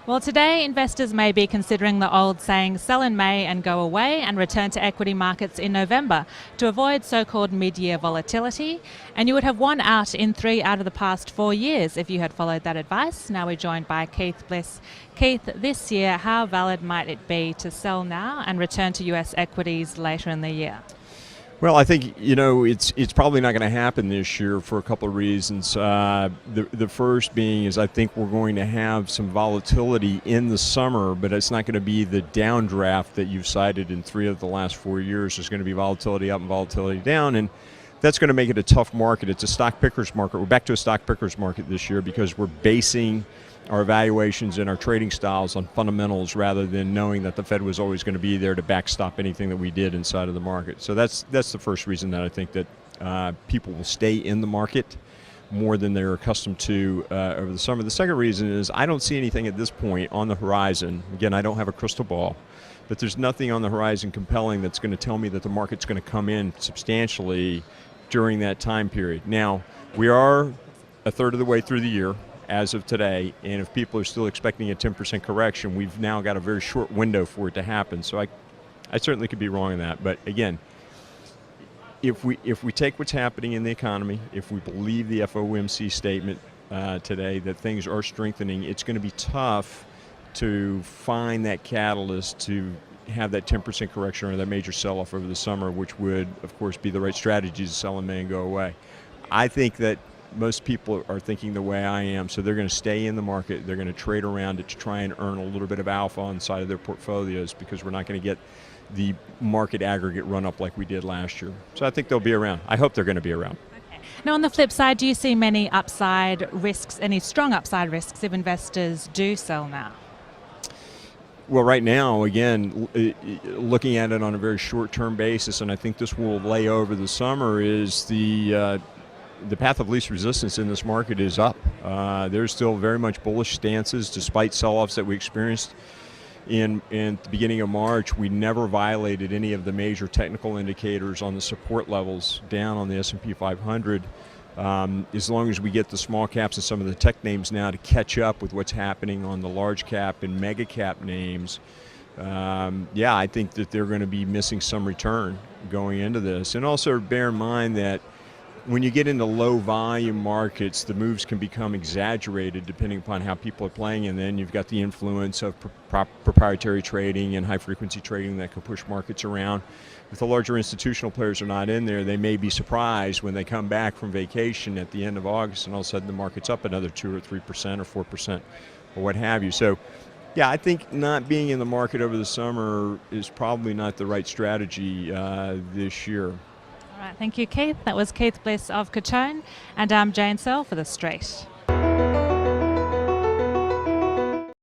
Well, today investors may be considering the old saying, sell in May and go away, and return to equity markets in November to avoid so-called mid-year volatility. And you would have won out in 3 out of the past 4 years if you had followed that advice. Now we're joined by Keith Bliss. Keith, this year, how valid might it be to sell now and return to US equities later in the year? Well, I think, it's probably not going to happen this year for a couple of reasons. The first being is I think we're going to have some volatility in the summer, but it's not going to be the downdraft that you've cited in 3 of the last 4 years. There's going to be volatility up and volatility down, and that's going to make it a tough market. It's a stock picker's market. We're back to a stock picker's market this year because we're basing our valuations and our trading styles on fundamentals rather than knowing that the Fed was always going to be there to backstop anything that we did inside of the market. So that's the first reason that I think that people will stay in the market more than they're accustomed to over the summer. The second reason is I don't see anything at this point on the horizon. Again, I don't have a crystal ball, but there's nothing on the horizon compelling that's going to tell me that the market's going to come in substantially during that time period. Now, we are a third of the way through the year as of today, and if people are still expecting a 10% correction, we've now got a very short window for it to happen. So I certainly could be wrong in that. But again, if we take what's happening in the economy, if we believe the FOMC statement today that things are strengthening, it's going to be tough to find that catalyst to have that 10% correction or that major sell-off over the summer, which would, of course, be the right strategy to sell in May and go away. I think that most people are thinking the way I am, so they're going to stay in the market. They're going to trade around it to try and earn a little bit of alpha on the side of their portfolios because we're not going to get the market aggregate run up like we did last year. So I think they'll be around. I hope they're going to be around. Okay. Now, on the flip side, do you see many upside risks, any strong upside risks if investors do sell now? Well, right now, again, looking at it on a very short-term basis, and I think this will lay over the summer, is the path of least resistance in this market is up. There's still very much bullish stances despite sell-offs that we experienced in the beginning of March. We never violated any of the major technical indicators on the support levels down on the S&P 500. As long as we get the small caps and some of the tech names now to catch up with what's happening on the large cap and mega cap names, I think that they're going to be missing some return going into this. And also bear in mind that when you get into low volume markets, the moves can become exaggerated depending upon how people are playing, and then you've got the influence of proprietary trading and high frequency trading that can push markets around. If the larger institutional players are not in there, they may be surprised when they come back from vacation at the end of August and all of a sudden the market's up another 2 or 3% or 4% or what have you. So yeah, I think not being in the market over the summer is probably not the right strategy this year. All right, thank you, Keith. That was Keith Bliss of Cuttone, and I'm Jane Searle for The Street.